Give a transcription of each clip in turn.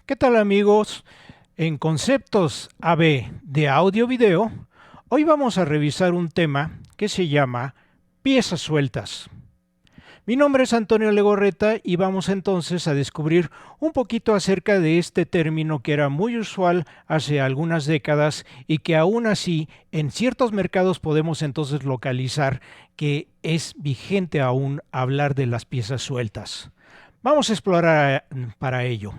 ¿Qué tal amigos? En Conceptos AB de audio-video, hoy vamos a revisar un tema que se llama piezas sueltas. Mi nombre es Antonio Legorreta y vamos entonces a descubrir un poquito acerca de este término que era muy usual hace algunas décadas y que aún así en ciertos mercados podemos entonces localizar que es vigente aún hablar de las piezas sueltas. Vamos a explorar para ello.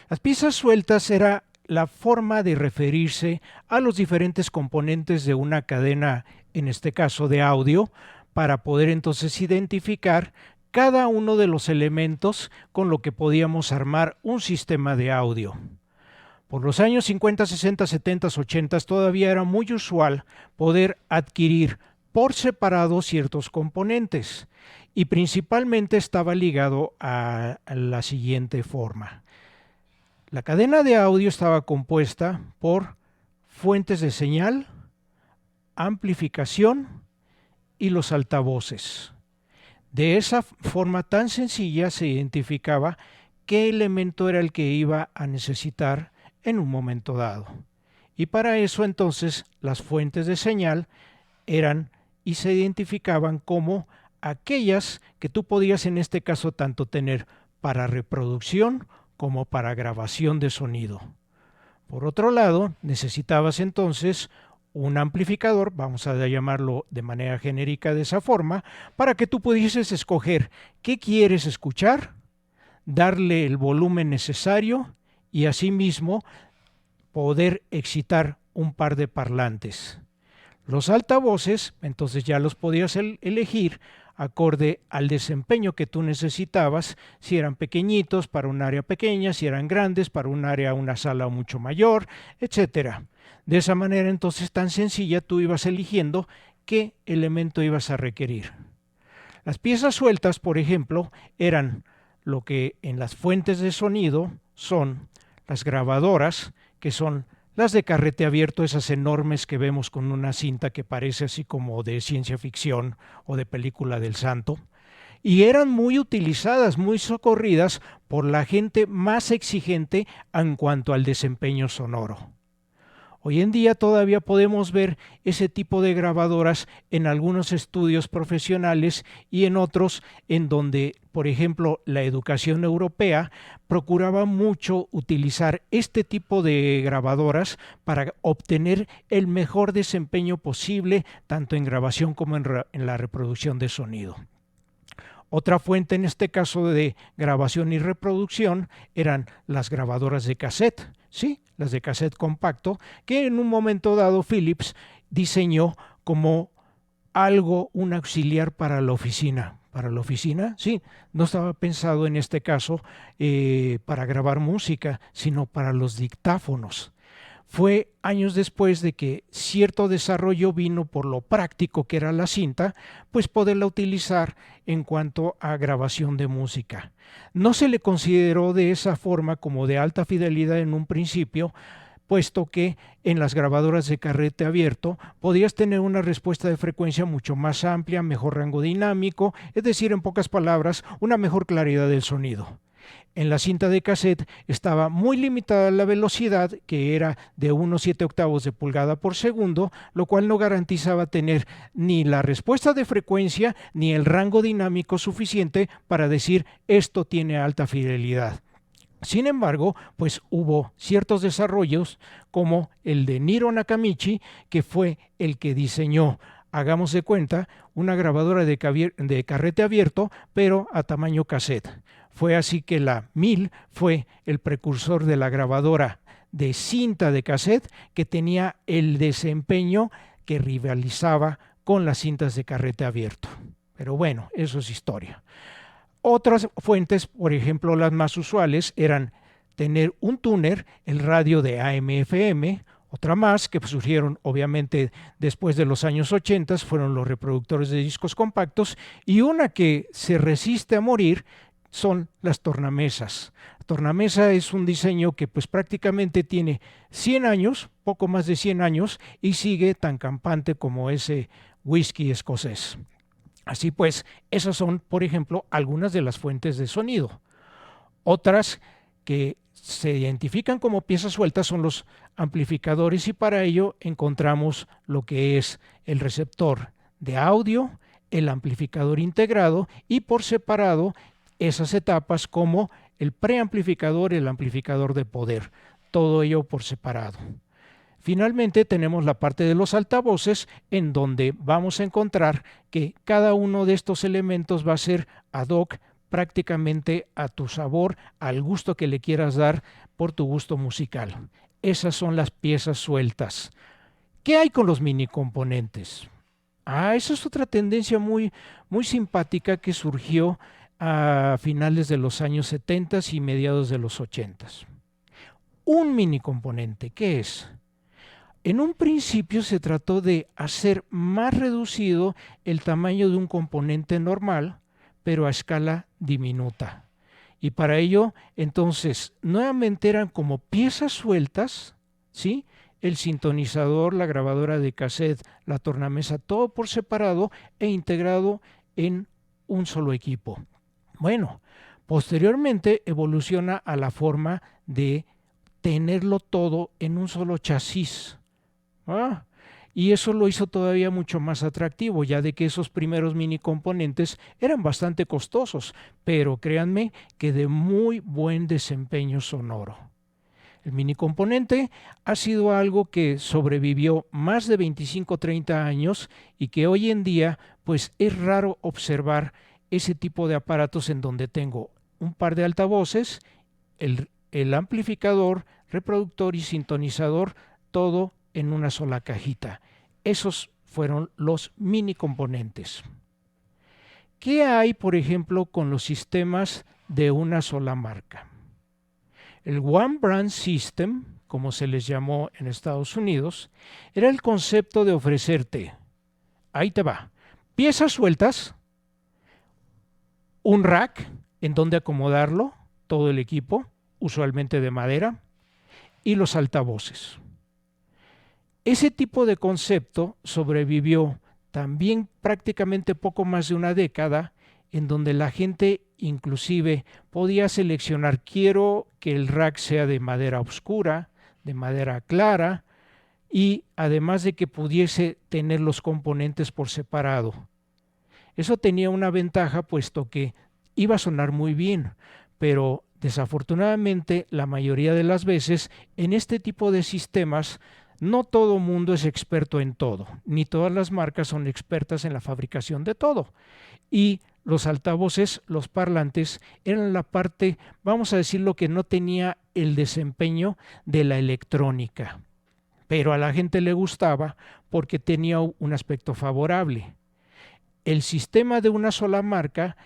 Las piezas sueltas era la forma de referirse a los diferentes componentes de una cadena, en este caso de audio, para poder entonces identificar cada uno de los elementos con lo que podíamos armar un sistema de audio. Por los años 50, 60, 70, 80 todavía era muy usual poder adquirir por separado ciertos componentes y principalmente estaba ligado a la siguiente forma. La cadena de audio estaba compuesta por fuentes de señal, amplificación y los altavoces. De esa forma tan sencilla se identificaba qué elemento era el que iba a necesitar en un momento dado. Y para eso entonces las fuentes de señal eran y se identificaban como aquellas que tú podías en este caso tanto tener para reproducción como para grabación de sonido. Por otro lado, necesitabas entonces un amplificador, vamos a llamarlo de manera genérica de esa forma, para que tú pudieses escoger qué quieres escuchar, darle el volumen necesario y asimismo poder excitar un par de parlantes. Los altavoces, entonces ya los podías elegir acorde al desempeño que tú necesitabas, si eran pequeñitos para un área pequeña, si eran grandes para un área, una sala mucho mayor, etcétera. De esa manera entonces tan sencilla tú ibas eligiendo qué elemento ibas a requerir. Las piezas sueltas, por ejemplo, eran lo que en las fuentes de sonido son las grabadoras, que son las de carrete abierto, esas enormes que vemos con una cinta que parece así como de ciencia ficción o de película del santo, y eran muy utilizadas, muy socorridas por la gente más exigente en cuanto al desempeño sonoro. Hoy en día todavía podemos ver ese tipo de grabadoras en algunos estudios profesionales y en otros en donde, por ejemplo, la educación europea procuraba mucho utilizar este tipo de grabadoras para obtener el mejor desempeño posible, tanto en grabación como en la reproducción de sonido. Otra fuente en este caso de grabación y reproducción eran las grabadoras de cassette, sí, las de cassette compacto, que en un momento dado Philips diseñó como algo, un auxiliar para la oficina. Para la oficina, sí, no estaba pensado en este caso para grabar música, sino para los dictáfonos. Fue años después de que cierto desarrollo vino por lo práctico que era la cinta, pues poderla utilizar en cuanto a grabación de música. No se le consideró de esa forma como de alta fidelidad en un principio, puesto que en las grabadoras de carrete abierto podías tener una respuesta de frecuencia mucho más amplia, mejor rango dinámico, es decir, en pocas palabras, una mejor claridad del sonido. En la cinta de cassette estaba muy limitada la velocidad, que era de 1,7 de pulgada por segundo, lo cual no garantizaba tener ni la respuesta de frecuencia ni el rango dinámico suficiente para decir esto tiene alta fidelidad. Sin embargo, pues hubo ciertos desarrollos como el de Niro Nakamichi, que fue el que diseñó, hagamos de cuenta, una grabadora de carrete abierto, pero a tamaño cassette. Fue así que la 1000 fue el precursor de la grabadora de cinta de cassette que tenía el desempeño que rivalizaba con las cintas de carrete abierto. Pero bueno, eso es historia. Otras fuentes, por ejemplo, las más usuales, eran tener un tuner, el radio de AM/FM. Otra más que surgieron obviamente después de los años 80 fueron los reproductores de discos compactos, y una que se resiste a morir son las tornamesas. La tornamesa es un diseño que pues prácticamente tiene 100 años, poco más de 100 años, y sigue tan campante como ese whisky escocés. Así pues, esas son, por ejemplo, algunas de las fuentes de sonido. Otras que se identifican como piezas sueltas son los amplificadores y para ello encontramos lo que es el receptor de audio, el amplificador integrado y por separado esas etapas como el preamplificador y el amplificador de poder, todo ello por separado. Finalmente tenemos la parte de los altavoces en donde vamos a encontrar que cada uno de estos elementos va a ser ad hoc prácticamente a tu sabor, al gusto que le quieras dar por tu gusto musical. Esas son las piezas sueltas. ¿Qué hay con los mini componentes? Esa es otra tendencia muy, muy simpática que surgió a finales de los años 70 y mediados de los 80. Un mini componente, ¿qué es? En un principio se trató de hacer más reducido el tamaño de un componente normal, pero a escala diminuta. Y para ello, entonces, nuevamente eran como piezas sueltas, ¿sí? El sintonizador, la grabadora de cassette, la tornamesa, todo por separado e integrado en un solo equipo. Bueno, posteriormente evoluciona a la forma de tenerlo todo en un solo chasis. Y eso lo hizo todavía mucho más atractivo, ya de que esos primeros mini componentes eran bastante costosos, pero créanme que de muy buen desempeño sonoro. El mini componente ha sido algo que sobrevivió más de 25-30 años y que hoy en día pues es raro observar ese tipo de aparatos en donde tengo un par de altavoces, el amplificador, reproductor y sintonizador, todo en una sola cajita. Esos fueron los mini componentes. ¿Qué hay, por ejemplo, con los sistemas de una sola marca? El One Brand System, como se les llamó en Estados Unidos, era el concepto de ofrecerte, ahí te va, piezas sueltas, un rack en donde acomodarlo, todo el equipo, usualmente de madera, y los altavoces. Ese tipo de concepto sobrevivió también prácticamente poco más de una década, en donde la gente inclusive podía seleccionar, quiero que el rack sea de madera oscura, de madera clara, y además de que pudiese tener los componentes por separado. Eso tenía una ventaja puesto que iba a sonar muy bien, pero desafortunadamente la mayoría de las veces en este tipo de sistemas no todo mundo es experto en todo, ni todas las marcas son expertas en la fabricación de todo. Y los altavoces, los parlantes, eran la parte, vamos a decirlo, que no tenía el desempeño de la electrónica. Pero a la gente le gustaba porque tenía un aspecto favorable. El sistema de una sola marca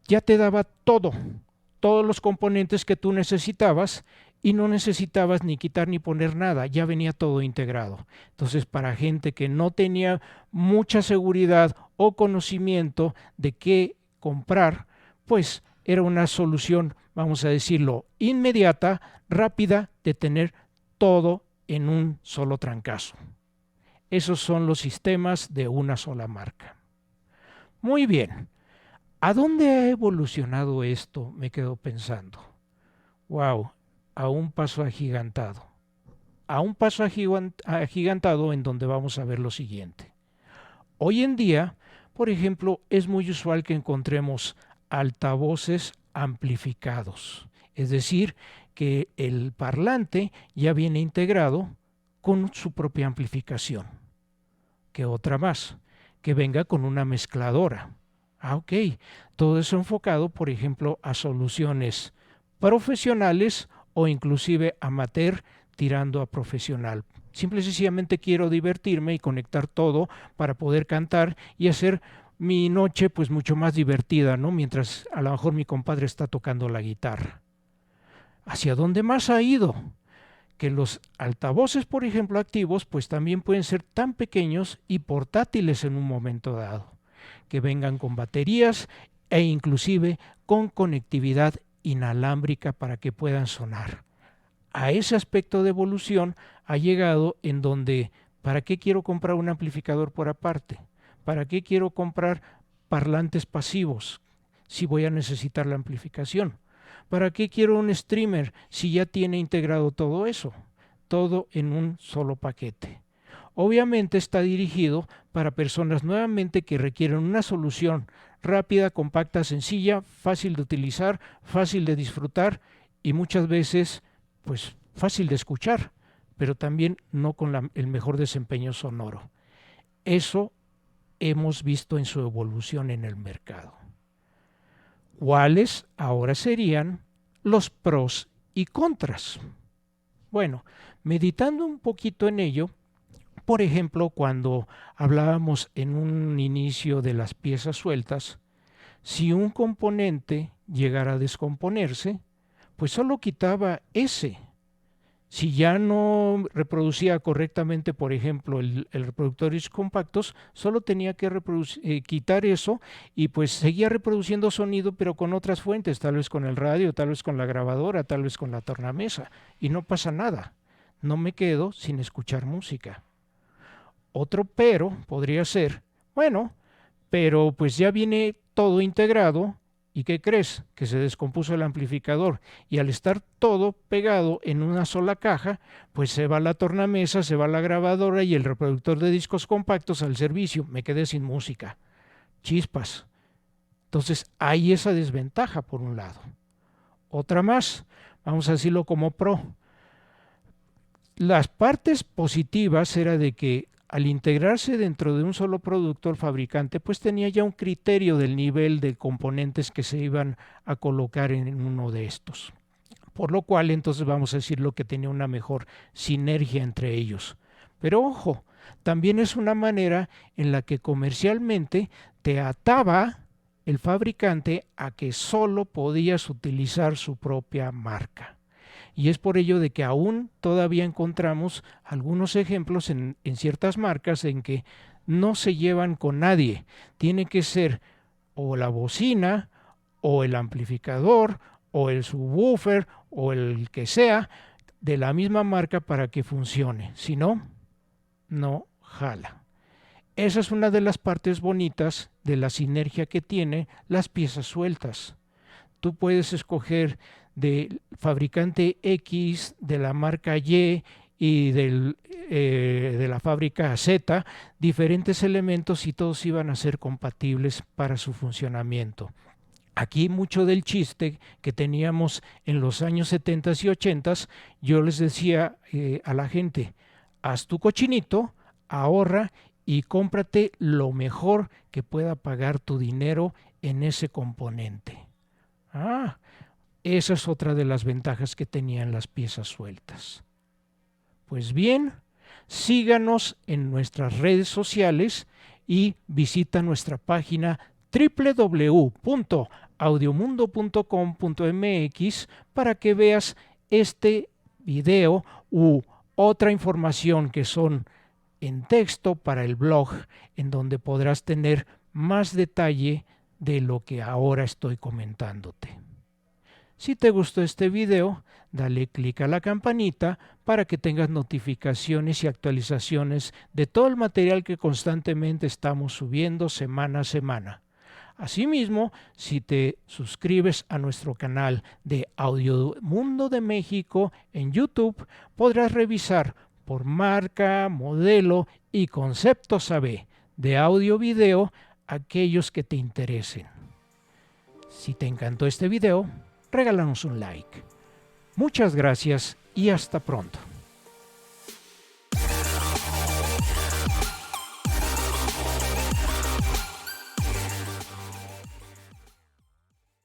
ya te daba todo, todos los componentes que tú necesitabas y no necesitabas ni quitar ni poner nada, ya venía todo integrado. Entonces, para gente que no tenía mucha seguridad o conocimiento de qué comprar, pues era una solución, vamos a decirlo, inmediata, rápida, de tener todo en un solo trancazo. Esos son los sistemas de una sola marca. Muy bien. ¿A dónde ha evolucionado esto? Me quedo pensando. Wow, a un paso agigantado. A un paso agigantado en donde vamos a ver lo siguiente. Hoy en día, por ejemplo, es muy usual que encontremos altavoces amplificados. Es decir, que el parlante ya viene integrado con su propia amplificación. ¿Qué otra más? Que venga con una mezcladora. Ok, todo eso enfocado, por ejemplo, a soluciones profesionales o inclusive amateur tirando a profesional. Simple y sencillamente quiero divertirme y conectar todo para poder cantar y hacer mi noche pues mucho más divertida, ¿no? Mientras a lo mejor mi compadre está tocando la guitarra. ¿Hacia dónde más ha ido? Que los altavoces, por ejemplo, activos, pues también pueden ser tan pequeños y portátiles en un momento dado, que vengan con baterías e inclusive con conectividad inalámbrica para que puedan sonar. A ese aspecto de evolución ha llegado en donde, ¿para qué quiero comprar un amplificador por aparte? ¿Para qué quiero comprar parlantes pasivos si voy a necesitar la amplificación? ¿Para qué quiero un streamer si ya tiene integrado todo eso? Todo en un solo paquete. Obviamente está dirigido para personas nuevamente que requieren una solución rápida, compacta, sencilla, fácil de utilizar, fácil de disfrutar y muchas veces pues fácil de escuchar, pero también no con el mejor desempeño sonoro. Eso hemos visto en su evolución en el mercado. ¿Cuáles ahora serían los pros y contras? Bueno, meditando un poquito en ello, por ejemplo, cuando hablábamos en un inicio de las piezas sueltas, si un componente llegara a descomponerse, pues solo quitaba ese. Si ya no reproducía correctamente, por ejemplo, el reproductor de discos compactos, solo tenía que quitar eso y pues seguía reproduciendo sonido, pero con otras fuentes, tal vez con el radio, tal vez con la grabadora, tal vez con la tornamesa, y no pasa nada. No me quedo sin escuchar música. Otro pero podría ser, bueno, pero pues ya viene todo integrado. ¿Y qué crees? Que se descompuso el amplificador y al estar todo pegado en una sola caja, pues se va la tornamesa, se va la grabadora y el reproductor de discos compactos al servicio. Me quedé sin música. Chispas. Entonces hay esa desventaja por un lado. Otra más, vamos a decirlo como pro. Las partes positivas era de que al integrarse dentro de un solo producto, el fabricante pues tenía ya un criterio del nivel de componentes que se iban a colocar en uno de estos. Por lo cual entonces vamos a decir lo que tenía una mejor sinergia entre ellos. Pero ojo, también es una manera en la que comercialmente te ataba el fabricante a que solo podías utilizar su propia marca. Y es por ello de que aún todavía encontramos algunos ejemplos en ciertas marcas en que no se llevan con nadie. Tiene que ser o la bocina, o el amplificador, o el subwoofer, o el que sea, de la misma marca para que funcione. Si no, no jala. Esa es una de las partes bonitas de la sinergia que tienen las piezas sueltas. Tú puedes escoger del fabricante X, de la marca Y y de la fábrica Z, diferentes elementos y todos iban a ser compatibles para su funcionamiento. Aquí mucho del chiste que teníamos en los años 70 y 80, yo les decía a la gente, haz tu cochinito, ahorra y cómprate lo mejor que pueda pagar tu dinero en ese componente. Esa es otra de las ventajas que tenían las piezas sueltas. Pues bien, síganos en nuestras redes sociales y visita nuestra página www.audiomundo.com.mx para que veas este video u otra información que son en texto para el blog, en donde podrás tener más detalle de lo que ahora estoy comentándote. Si te gustó este video, dale clic a la campanita para que tengas notificaciones y actualizaciones de todo el material que constantemente estamos subiendo semana a semana. Asimismo, si te suscribes a nuestro canal de Audio Mundo de México en YouTube, podrás revisar por marca, modelo y conceptos AB de audio-video aquellos que te interesen. Si te encantó este video, regálanos un like. Muchas gracias y hasta pronto.